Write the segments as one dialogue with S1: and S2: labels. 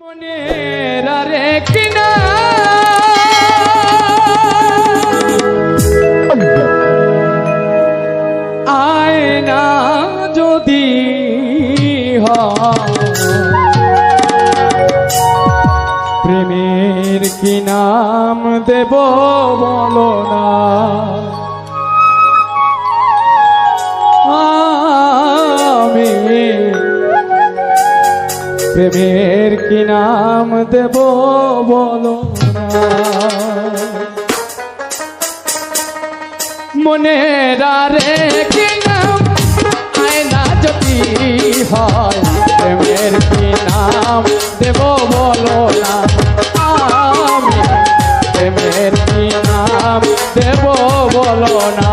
S1: মনের আরে কিনা আয়না যদি প্রেমের কি নাম দেব বলো না আমি প্রেমের কি নাম দেব বলো না মনের আরে কি নাম আয়না যদি হয় প্রেমের কি নাম দেব বলো না আমি প্রেমের কি নাম দেব বলো না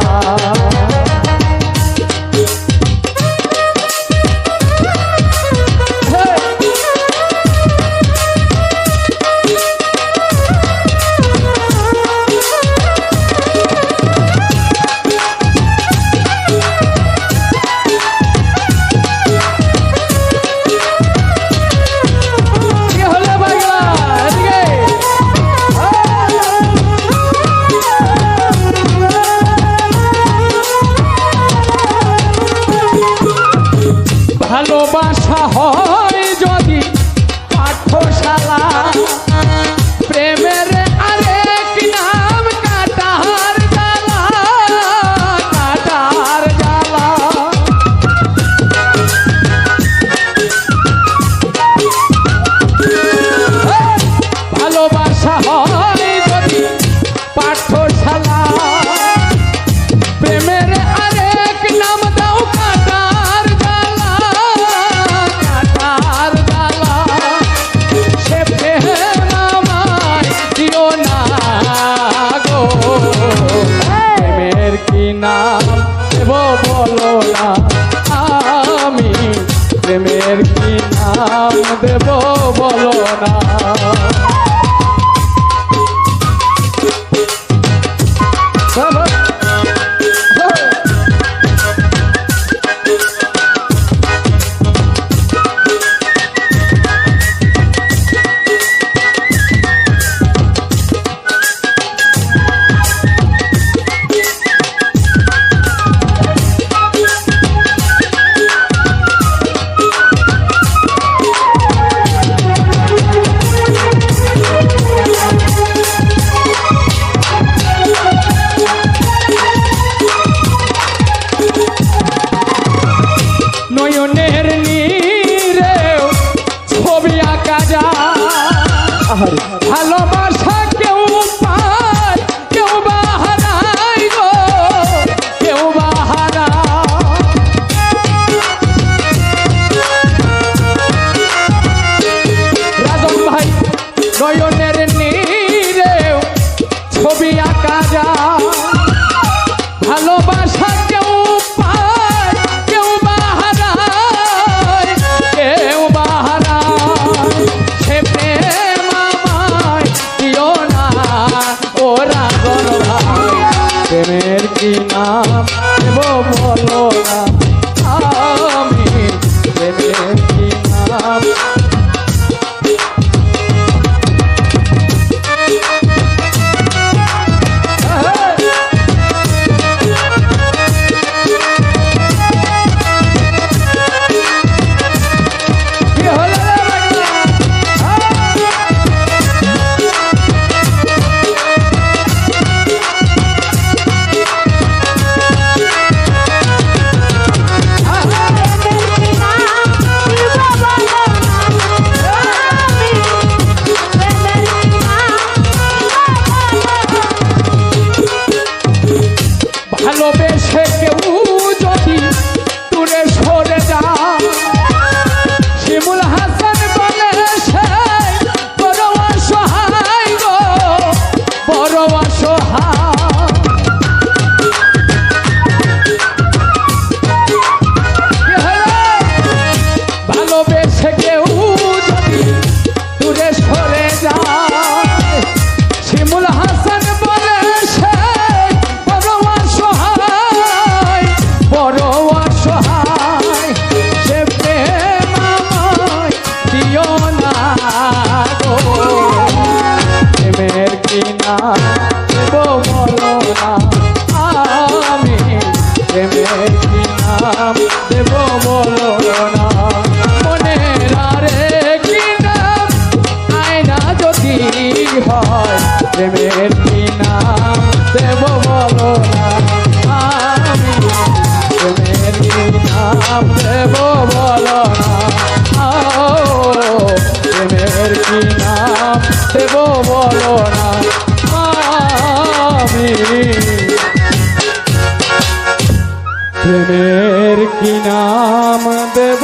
S1: ভালোবাসা হয় যদি পাঠশালা প্রেমের আরেক নাম কাটার জ্বালা কাটার জ্বালা ভালোবাসা হয় যদি পাঠশালা প্রেমের আরেক নাম দাও কাটার জ্বালা কাটার জ্বালা সে প্রেম আমায় দিও না গো প্রেমের কি নাম দেব বলো না আমি প্রেমের কি নাম দেব বলো না নয়নের নীরে ছবি আঁকা যায় ভালোবাসা কেউ পায় কেউ বা হারায় গো কেউ বা হারায় রাজন ভাই নয়নের নীরে ছবি আঁকা যায় ভালোবাসা কেউ পায় কেউ বা হারায় কেউ বা হারায় সে প্রেম আমায় বলো না মনের আরে কি নাম আয়না যদি হয় প্রেমের কি নাম দেব বলো না আমি প্রেমের কি নাম দেব বলো না প্রেমের কি নাম দেব বলো না আমি প্রেমের কি নাম দেব